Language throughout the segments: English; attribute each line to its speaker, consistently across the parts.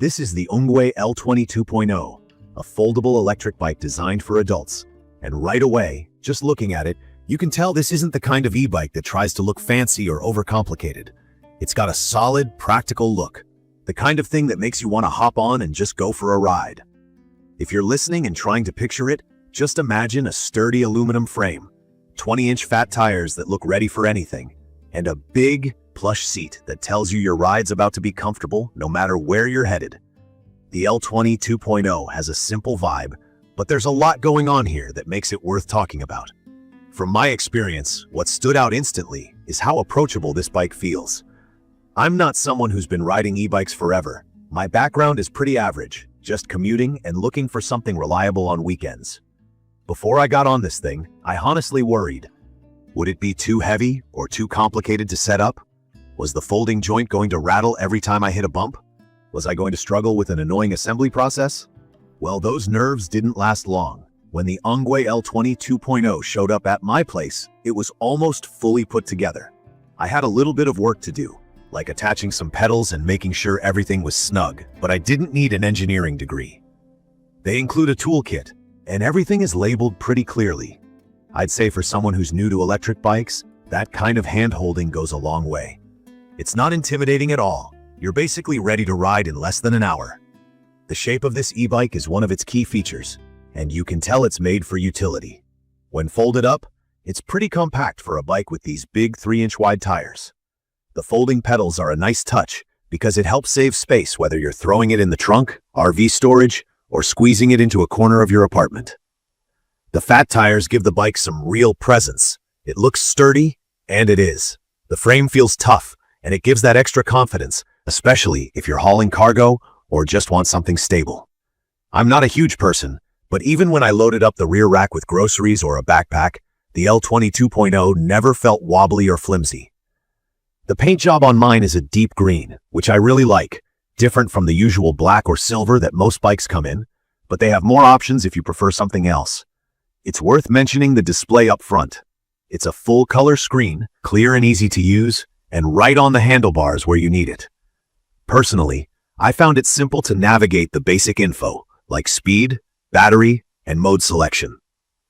Speaker 1: This is the ENGWE L20 2.0, a foldable electric bike designed for adults. And right away, just looking at it, you can tell this isn't the kind of e-bike that tries to look fancy or overcomplicated. It's got a solid, practical look, the kind of thing that makes you want to hop on and just go for a ride. If you're listening and trying to picture it, just imagine a sturdy aluminum frame, 20-inch fat tires that look ready for anything, and a big, plush seat that tells you your ride's about to be comfortable no matter where you're headed. The L20 2.0 has a simple vibe, but there's a lot going on here that makes it worth talking about. From my experience, what stood out instantly is how approachable this bike feels. I'm not someone who's been riding e-bikes forever. My background is pretty average, just commuting and looking for something reliable on weekends. Before I got on this thing, I honestly worried. Would it be too heavy or too complicated to set up? Was the folding joint going to rattle every time I hit a bump? Was I going to struggle with an annoying assembly process? Well, those nerves didn't last long. When the ENGWE L20 2.0 showed up at my place, it was almost fully put together. I had a little bit of work to do, like attaching some pedals and making sure everything was snug, but I didn't need an engineering degree. They include a toolkit, and everything is labeled pretty clearly. I'd say for someone who's new to electric bikes, that kind of hand-holding goes a long way. It's not intimidating at all. You're basically ready to ride in less than an hour. The shape of this e-bike is one of its key features, and you can tell it's made for utility. When folded up, it's pretty compact for a bike with these big 3-inch wide tires. The folding pedals are a nice touch because it helps save space whether you're throwing it in the trunk, RV storage, or squeezing it into a corner of your apartment. The fat tires give the bike some real presence. It looks sturdy, and it is. The frame feels tough, and it gives that extra confidence, especially if you're hauling cargo or just want something stable. I'm not a huge person, but even when I loaded up the rear rack with groceries or a backpack, the L20 2.0 never felt wobbly or flimsy. The paint job on mine is a deep green, which I really like, different from the usual black or silver that most bikes come in, but they have more options if you prefer something else. It's worth mentioning the display up front. It's a full-color screen, clear and easy to use, and right on the handlebars where you need it. Personally, I found it simple to navigate the basic info, like speed, battery, and mode selection.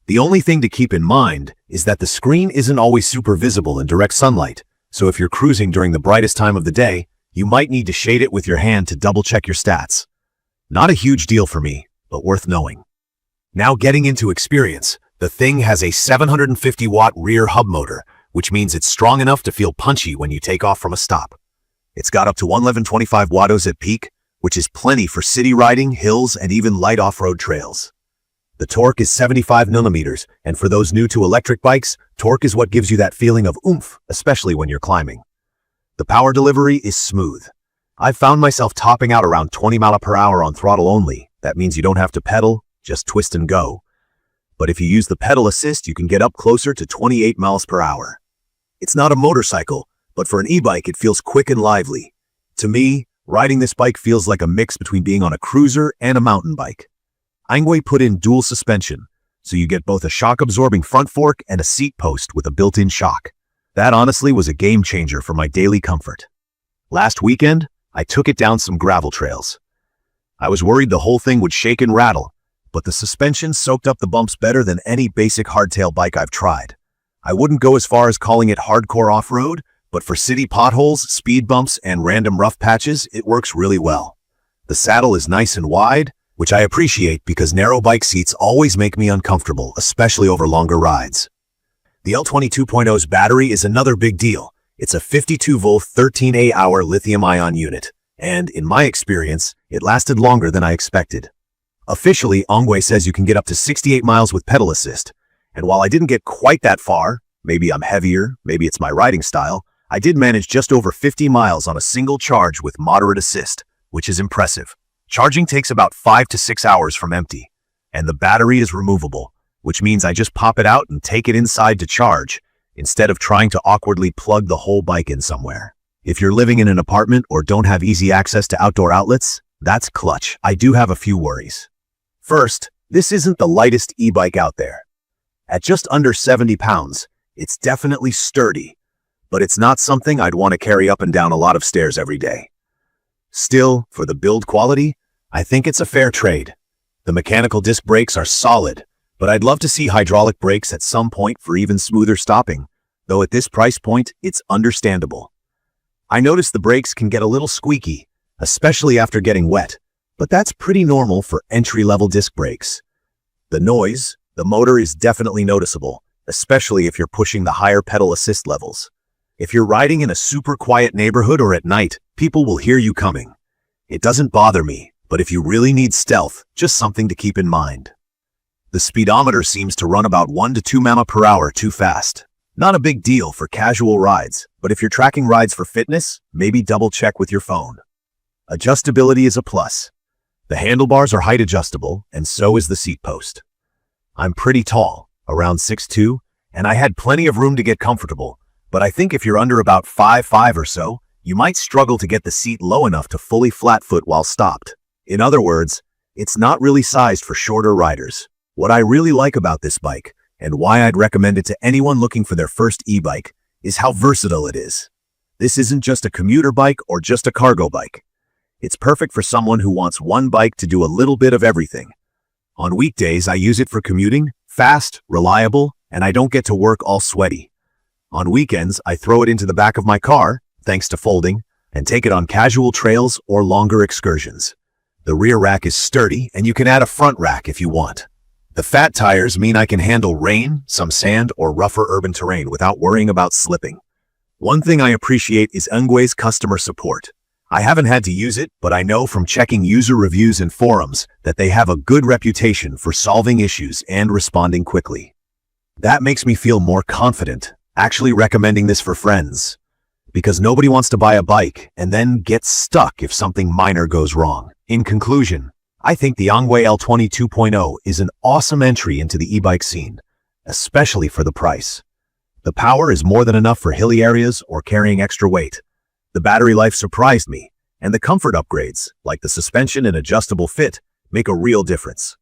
Speaker 1: The only thing to keep in mind is that the screen isn't always super visible in direct sunlight, so if you're cruising during the brightest time of the day, you might need to shade it with your hand to double-check your stats. Not a huge deal for me, but worth knowing. Now getting into experience, the thing has a 750-watt rear hub motor, which means it's strong enough to feel punchy when you take off from a stop. It's got up to 1125 watts at peak, which is plenty for city riding, hills, and even light off-road trails. The torque is 75 millimeters, and for those new to electric bikes, torque is what gives you that feeling of oomph, especially when you're climbing. The power delivery is smooth. I've found myself topping out around 20 miles per hour on throttle only. That means you don't have to pedal, just twist and go. But if you use the pedal assist, you can get up closer to 28 miles per hour. It's not a motorcycle, but for an e-bike, it feels quick and lively. To me, riding this bike feels like a mix between being on a cruiser and a mountain bike. ENGWE put in dual suspension, so you get both a shock-absorbing front fork and a seat post with a built-in shock. That honestly was a game changer for my daily comfort. Last weekend, I took it down some gravel trails. I was worried the whole thing would shake and rattle, but the suspension soaked up the bumps better than any basic hardtail bike I've tried. I wouldn't go as far as calling it hardcore off-road, but for city potholes, speed bumps, and random rough patches, it works really well. The saddle is nice and wide, which I appreciate because narrow bike seats always make me uncomfortable, especially over longer rides. The L20 2.0's battery is another big deal. It's a 52-volt, 13Ah lithium-ion unit, and in my experience, it lasted longer than I expected. Officially, ENGWE says you can get up to 68 miles with pedal assist, and while I didn't get quite that far, maybe I'm heavier, maybe it's my riding style, I did manage just over 50 miles on a single charge with moderate assist, which is impressive. Charging takes about 5 to 6 hours from empty, and the battery is removable, which means I just pop it out and take it inside to charge, instead of trying to awkwardly plug the whole bike in somewhere. If you're living in an apartment or don't have easy access to outdoor outlets, that's clutch. I do have a few worries. First, this isn't the lightest e-bike out there. At just under 70 pounds, it's definitely sturdy, but it's not something I'd want to carry up and down a lot of stairs every day. Still, for the build quality, I think it's a fair trade. The mechanical disc brakes are solid, but I'd love to see hydraulic brakes at some point for even smoother stopping, though at this price point, it's understandable. I noticed the brakes can get a little squeaky, especially after getting wet, but that's pretty normal for entry-level disc brakes. The noise, the motor is definitely noticeable, especially if you're pushing the higher pedal assist levels. If you're riding in a super quiet neighborhood or at night, people will hear you coming. It doesn't bother me, but if you really need stealth, just something to keep in mind. The speedometer seems to run about 1 to 2 mph too fast. Not a big deal for casual rides, but if you're tracking rides for fitness, maybe double check with your phone. Adjustability is a plus. The handlebars are height adjustable, and so is the seat post. I'm pretty tall, around 6'2", and I had plenty of room to get comfortable, but I think if you're under about 5'5" or so, you might struggle to get the seat low enough to fully flat foot while stopped. In other words, it's not really sized for shorter riders. What I really like about this bike, and why I'd recommend it to anyone looking for their first e-bike, is how versatile it is. This isn't just a commuter bike or just a cargo bike. It's perfect for someone who wants one bike to do a little bit of everything. On weekdays, I use it for commuting, fast, reliable, and I don't get to work all sweaty. On weekends, I throw it into the back of my car, thanks to folding, and take it on casual trails or longer excursions. The rear rack is sturdy, and you can add a front rack if you want. The fat tires mean I can handle rain, some sand, or rougher urban terrain without worrying about slipping. One thing I appreciate is ENGWE's customer support. I haven't had to use it, but I know from checking user reviews and forums that they have a good reputation for solving issues and responding quickly. That makes me feel more confident, actually recommending this for friends. Because nobody wants to buy a bike and then get stuck if something minor goes wrong. In conclusion, I think the ENGWE L20 2.0 is an awesome entry into the e-bike scene, especially for the price. The power is more than enough for hilly areas or carrying extra weight. The battery life surprised me, and the comfort upgrades, like the suspension and adjustable fit, make a real difference.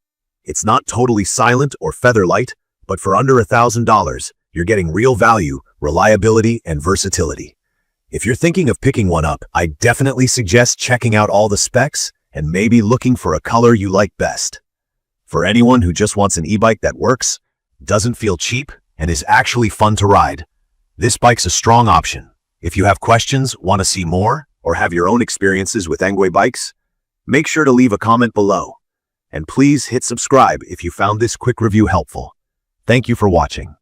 Speaker 1: It's not totally silent or feather light, but for under $1,000, you're getting real value, reliability, and versatility. If you're thinking of picking one up, I definitely suggest checking out all the specs and maybe looking for a color you like best. For anyone who just wants an e-bike that works, doesn't feel cheap, and is actually fun to ride, this bike's a strong option. If you have questions, want to see more, or have your own experiences with ENGWE bikes, make sure to leave a comment below. And please hit subscribe if you found this quick review helpful. Thank you for watching.